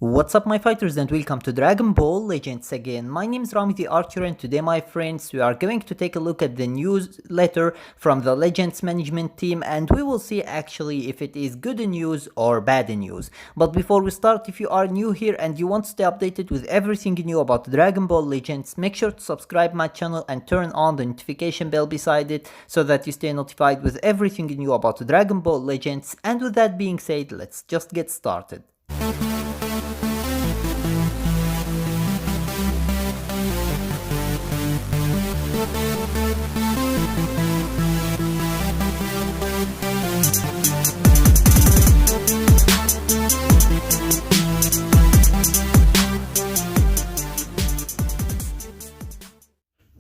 What's up my fighters and welcome to Dragon Ball Legends again. My name is Rami The Archer and today my friends we are going to take a look at the newsletter from the Legends management team and we will see actually if it is good news or bad news. But before we start, if you are new here and you want to stay updated with everything new about Dragon Ball Legends, make sure to subscribe my channel and turn on the notification bell beside it so that you stay notified with everything new about Dragon Ball Legends. And with that being said, let's just get started.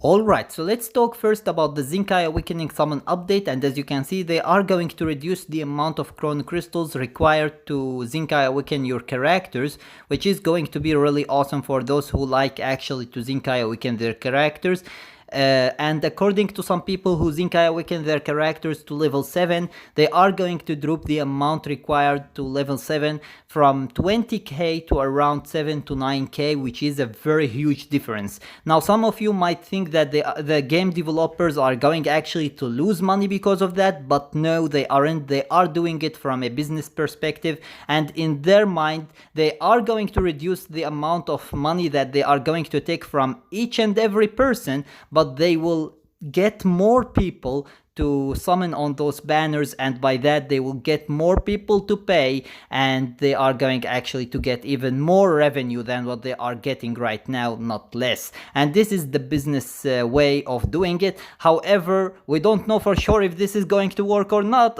Alright, so let's talk first about the ZENKAI Awakening Summon update, and as you can see they are going to reduce the amount of Chrono Crystals required to ZENKAI Awaken your characters, which is going to be really awesome for those who like actually to ZENKAI Awaken their characters. And according to some people who ZENKAI Awaken their characters to level 7, they are going to drop the amount required to level 7 from 20k to around 7 to 9k, which is a very huge difference. Now some of you might think that the game developers are going actually to lose money because of that, but no, they aren't. They are doing it from a business perspective, and in their mind they are going to reduce the amount of money that they are going to take from each and every person, but they will get more people to summon on those banners, and by that they will get more people to pay, and they are going actually to get even more revenue than what they are getting right now, not less. And this is the business way of doing it. However, we don't know for sure if this is going to work or not.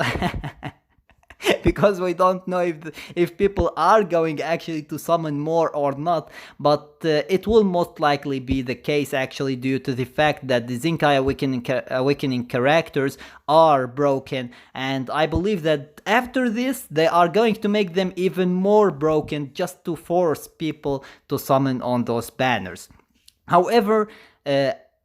Because we don't know if people are going actually to summon more or not, but it will most likely be the case actually due to the fact that the ZENKAI Awakening characters are broken, and I believe that after this they are going to make them even more broken just to force people to summon on those banners. However,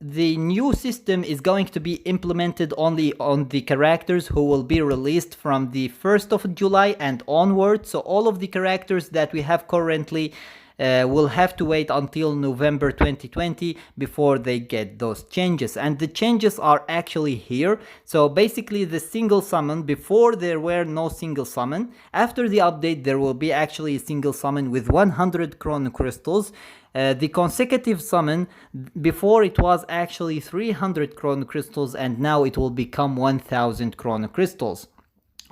the new system is going to be implemented only on the characters who will be released from the 1st of July and onward. So all of the characters that we have currently will have to wait until November 2020 before they get those changes. And the changes are actually here. So basically the single summon, before there were no single summon. After the update there will be actually a single summon with 100 Chrono Crystals. The consecutive summon, before it was actually 300 Chrono Crystals, and now it will become 1000 Chrono Crystals.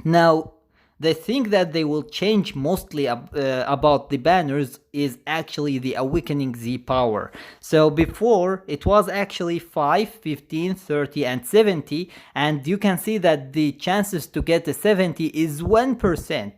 Now, the thing that they will change mostly about the banners is actually the Awakening Z power. So before it was actually 5, 15, 30 and 70, and you can see that the chances to get a 70 is 1%.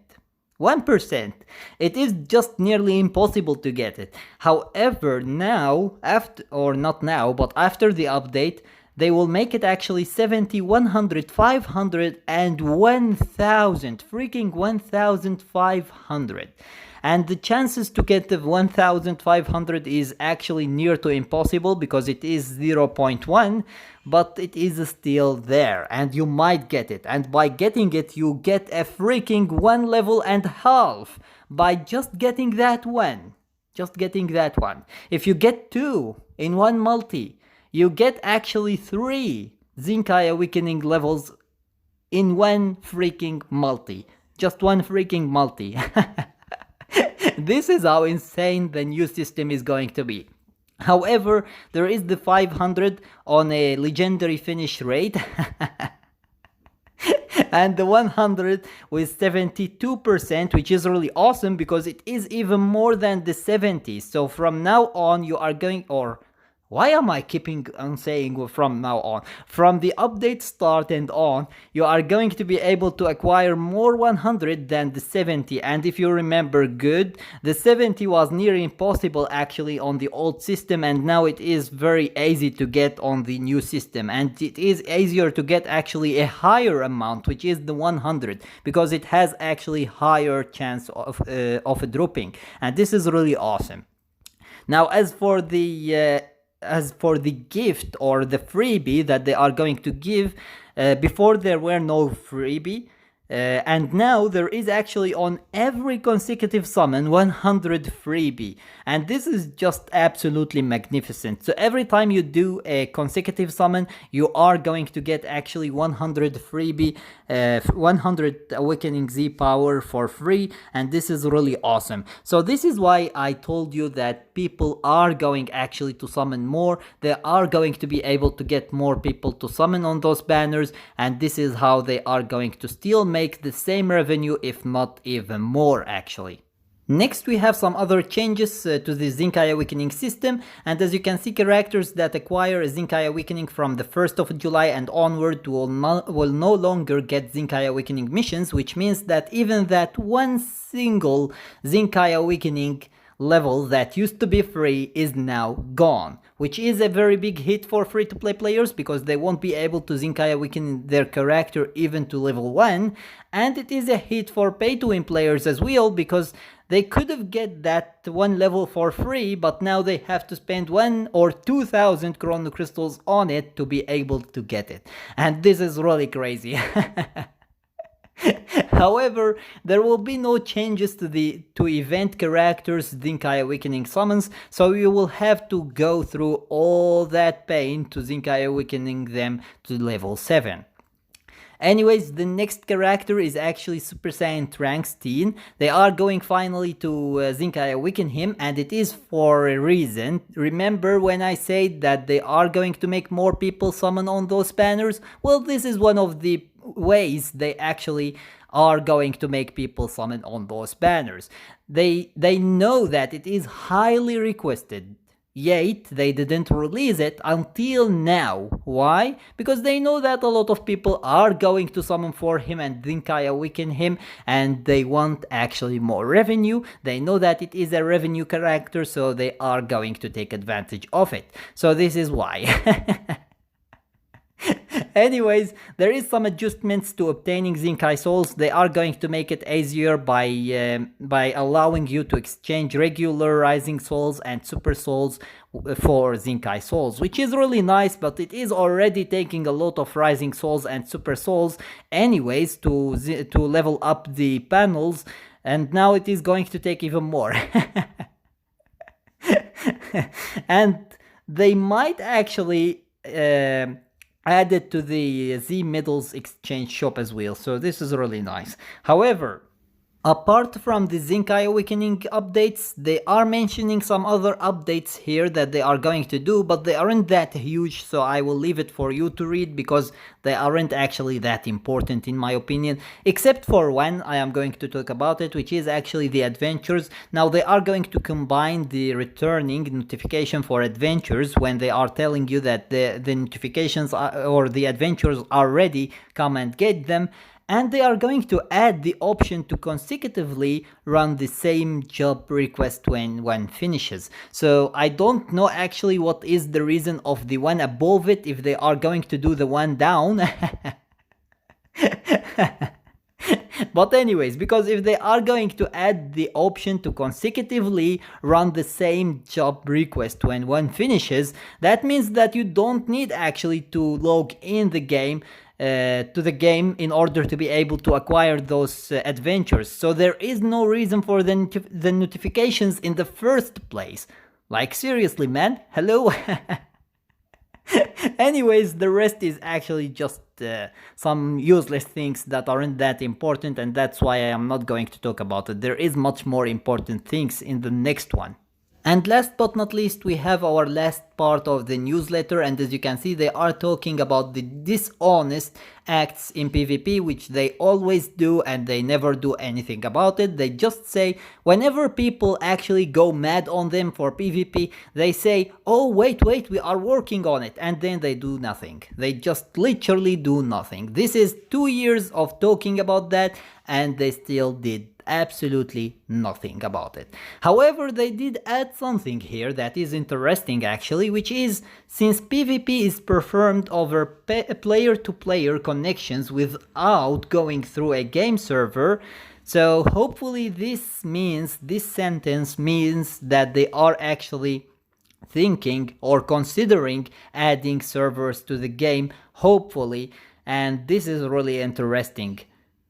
1%. It is just nearly impossible to get it. However, now, after the update, they will make it actually 70, 100, 500 and 1000. Freaking 1500. And the chances to get the 1500 is actually near to impossible because it is 0.1, but it is still there and you might get it. And by getting it, you get a freaking 1 level and half by just getting that one. Just getting that one. If you get 2 in one multi, you get actually 3 ZENKAI Awakening levels in one freaking multi. Just one freaking multi. This is how insane the new system is going to be. However, there is the 500 on a legendary finish rate. And the 100 with 72%, which is really awesome because it is even more than the 70. So from now on you are going, or why am I keeping on saying from now on? From the update start and on, you are going to be able to acquire more 100 than the 70. And if you remember good, the 70 was near impossible actually on the old system, and now it is very easy to get on the new system. And it is easier to get actually a higher amount, which is the 100, because it has actually higher chance of dropping. And this is really awesome. Now, as for the gift or the freebie that they are going to give, before there were no freebie, And now there is actually on every consecutive summon 100 freebie, and this is just absolutely magnificent. So every time you do a consecutive summon, you are going to get actually 100 freebie, 100 awakening Z power for free, and this is really awesome. So this is why I told you that people are going actually to summon more. They are going to be able to get more people to summon on those banners, and this is how they are going to still make the same revenue, if not even more actually. Next we have some other changes to the ZENKAI Awakening system, and as you can see, characters that acquire a ZENKAI Awakening from the 1st of July and onward will no longer get ZENKAI Awakening missions, which means that even that one single ZENKAI Awakening level that used to be free is now gone, which is a very big hit for free-to-play players because they won't be able to ZENKAI Awaken their character even to level 1, and it is a hit for pay-to-win players as well because they could have get that one level for free, but now they have to spend 1 or 2,000 chrono crystals on it to be able to get it, and this is really crazy. However, there will be no changes to event characters ZENKAI Awakening summons, so you will have to go through all that pain to ZENKAI Awakening them to level 7. Anyways, the next character is actually Super Saiyan Trunks Teen. They are going finally to ZENKAI Awaken him, and it is for a reason. Remember when I said that they are going to make more people summon on those banners? Well, this is one of the ways they actually are going to make people summon on those banners. They know that it is highly requested, yet they didn't release it until now. Why? Because they know that a lot of people are going to summon for him and ZENKAI Awaken him, and they want actually more revenue. They know that it is a revenue character, so they are going to take advantage of it. So this is why. Anyways, there is some adjustments to obtaining ZENKAI souls. They are going to make it easier by allowing you to exchange regular rising souls and super souls for ZENKAI souls, which is really nice, but it is already taking a lot of rising souls and super souls anyways to level up the panels, and now it is going to take even more. And they might actually added to the Z Medals exchange shop as well, so this is really nice. However, apart from the ZENKAI Awakening updates, they are mentioning some other updates here that they are going to do, but they aren't that huge, so I will leave it for you to read because they aren't actually that important in my opinion, except for one. I am going to talk about it, which is actually the adventures. Now they are going to combine the returning notification for adventures when they are telling you that the notifications or the adventures are ready, come and get them. And they are going to add the option to consecutively run the same job request when one finishes. So I don't know actually what is the reason of the one above it, if they are going to do the one down. But anyways, because if they are going to add the option to consecutively run the same job request when one finishes, that means that you don't need actually to log in the game to the game in order to be able to acquire those adventures. So there is no reason for the notifications in the first place. Like seriously, man, hello? Anyways, the rest is actually just some useless things that aren't that important, and that's why I am not going to talk about it. There is much more important things in the next one. And last but not least, we have our last part of the newsletter, and as you can see, they are talking about the dishonest acts in PvP, which they always do, and they never do anything about it. They just say, whenever people actually go mad on them for PvP, they say, oh wait, we are working on it, and then they do nothing. They just literally do nothing. This is 2 years of talking about that, and they still did absolutely nothing about it. However, they did add something here that is interesting actually, which is, since PvP is performed over player-to-player connections without going through a game server, so hopefully this sentence means that they are actually thinking or considering adding servers to the game, hopefully, and this is really interesting.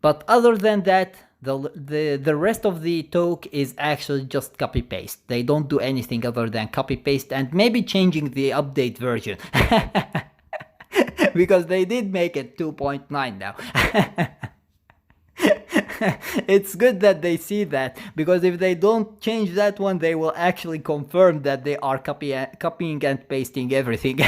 But other than that, the rest of the talk is actually just copy paste. They don't do anything other than copy paste and maybe changing the update version. Because they did make it 2.9 now. It's good that they see that, because if they don't change that one, they will actually confirm that they are copying and pasting everything.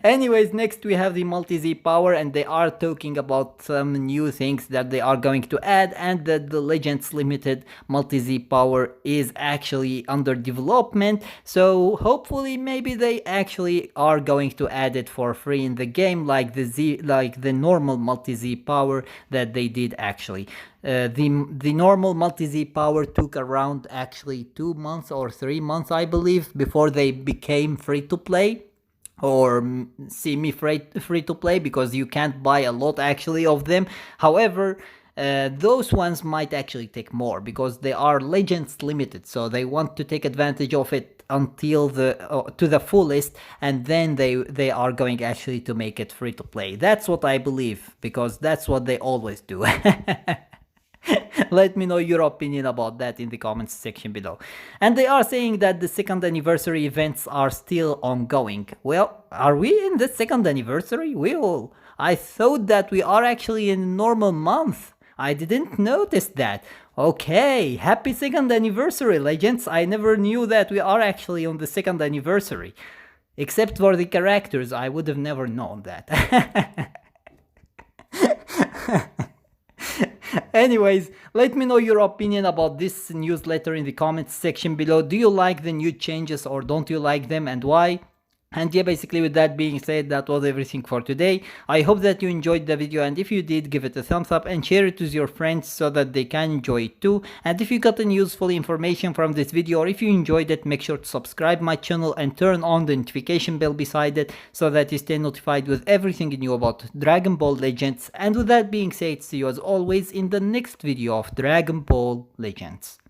Anyways, next we have the multi-Z power, and they are talking about some new things that they are going to add, and that the Legends Limited multi-Z power is actually under development. So hopefully maybe they actually are going to add it for free in the game, like the normal multi-Z power that they did actually. The normal multi-Z power took around actually 2 months or 3 months, I believe, before they became free to play or semi free to play, because you can't buy a lot actually of them. However, those ones might actually take more because they are Legends limited, so they want to take advantage of it until to the fullest, and then they are going actually to make it free to play. That's what I believe, because that's what they always do. Let me know your opinion about that in the comments section below. And they are saying that the second anniversary events are still ongoing. Well, are we in the second anniversary? I thought that we are actually in a normal month. I didn't notice that. Okay, happy second anniversary, Legends. I never knew that we are actually on the second anniversary. Except for the characters, I would have never known that. Anyways, let me know your opinion about this newsletter in the comments section below. Do you like the new changes or don't you like them, and why? And yeah, basically with that being said, that was everything for today. I hope that you enjoyed the video, and if you did, give it a thumbs up and share it with your friends so that they can enjoy it too. And if you got any useful information from this video, or if you enjoyed it, make sure to subscribe my channel and turn on the notification bell beside it so that you stay notified with everything new about Dragon Ball Legends. And with that being said, see you as always in the next video of Dragon Ball Legends.